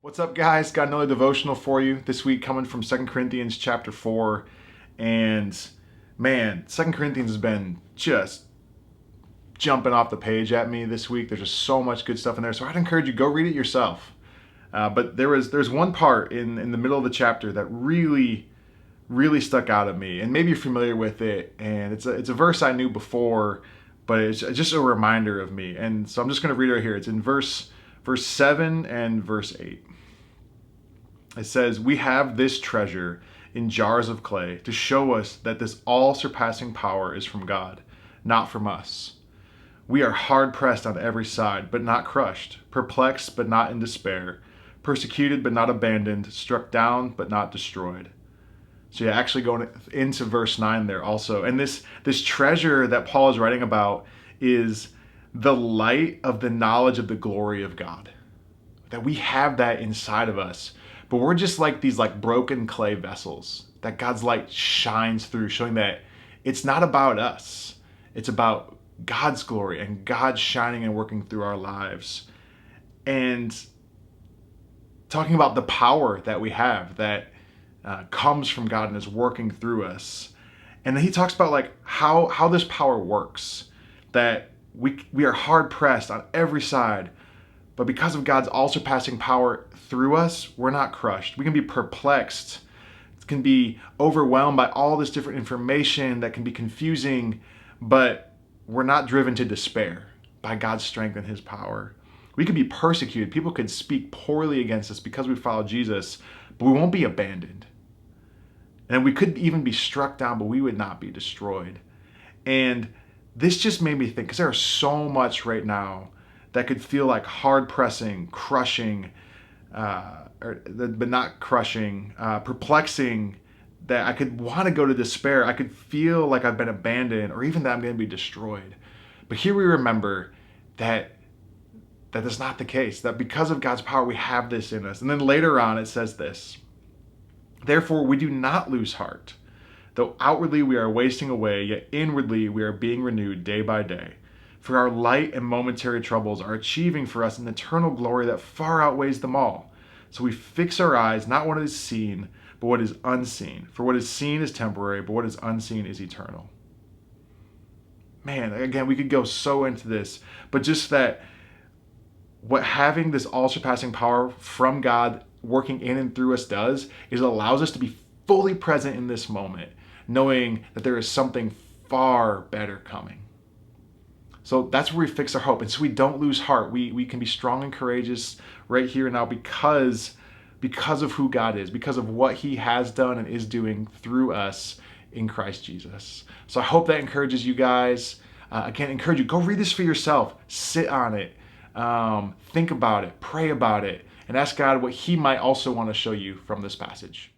What's up, guys? Got another devotional for you this week, coming from 2 Corinthians chapter 4. And man, 2 Corinthians has been just jumping off the page at me this week. There's just so much good stuff in there. So I'd encourage you, go read it yourself. But there's one part in the middle of the chapter that really stuck out at me. And maybe you're familiar with it. And it's a verse I knew before, but it's just a reminder of me. And so I'm just going to read it right here. It's in verse 7 and verse 8. It says, "We have this treasure in jars of clay to show us that this all-surpassing power is from God, not from us. We are hard-pressed on every side, but not crushed, perplexed, but not in despair, persecuted, but not abandoned, struck down, but not destroyed." So yeah, actually going into verse 9 there also. And this treasure that Paul is writing about is the light of the knowledge of the glory of God. That we have that inside of us. But we're just like these broken clay vessels that God's light shines through, showing that it's not about us. It's about God's glory and God shining and working through our lives. And talking about the power that we have that comes from God and is working through us. And then he talks about how this power works. That we are hard pressed on every side, but because of God's all-surpassing power through us, we're not crushed. We can be perplexed. It can be overwhelmed by all this different information that can be confusing, but we're not driven to despair by God's strength and his power. We could be persecuted. People could speak poorly against us because we follow Jesus, but we won't be abandoned. And we could even be struck down, but we would not be destroyed. And this just made me think, because there's so much right now that could feel like hard pressing, crushing, but not crushing, perplexing, that I could want to go to despair. I could feel like I've been abandoned, or even that I'm going to be destroyed. But here we remember that is not the case, that because of God's power, we have this in us. And then later on, it says this: "Therefore, we do not lose heart. Though outwardly we are wasting away, yet inwardly we are being renewed day by day. For our light and momentary troubles are achieving for us an eternal glory that far outweighs them all. So we fix our eyes not what is seen, but what is unseen. For what is seen is temporary, but what is unseen is eternal." Man, again, we could go so into this, but just that what having this all-surpassing power from God working in and through us does is it allows us to be fully present in this moment, knowing that there is something far better coming. So that's where we fix our hope. And so we don't lose heart. We can be strong and courageous right here and now because of who God is, because of what he has done and is doing through us in Christ Jesus. So I hope that encourages you guys. Again, encourage you, go read this for yourself. Sit on it. Think about it. Pray about it. And ask God what he might also want to show you from this passage.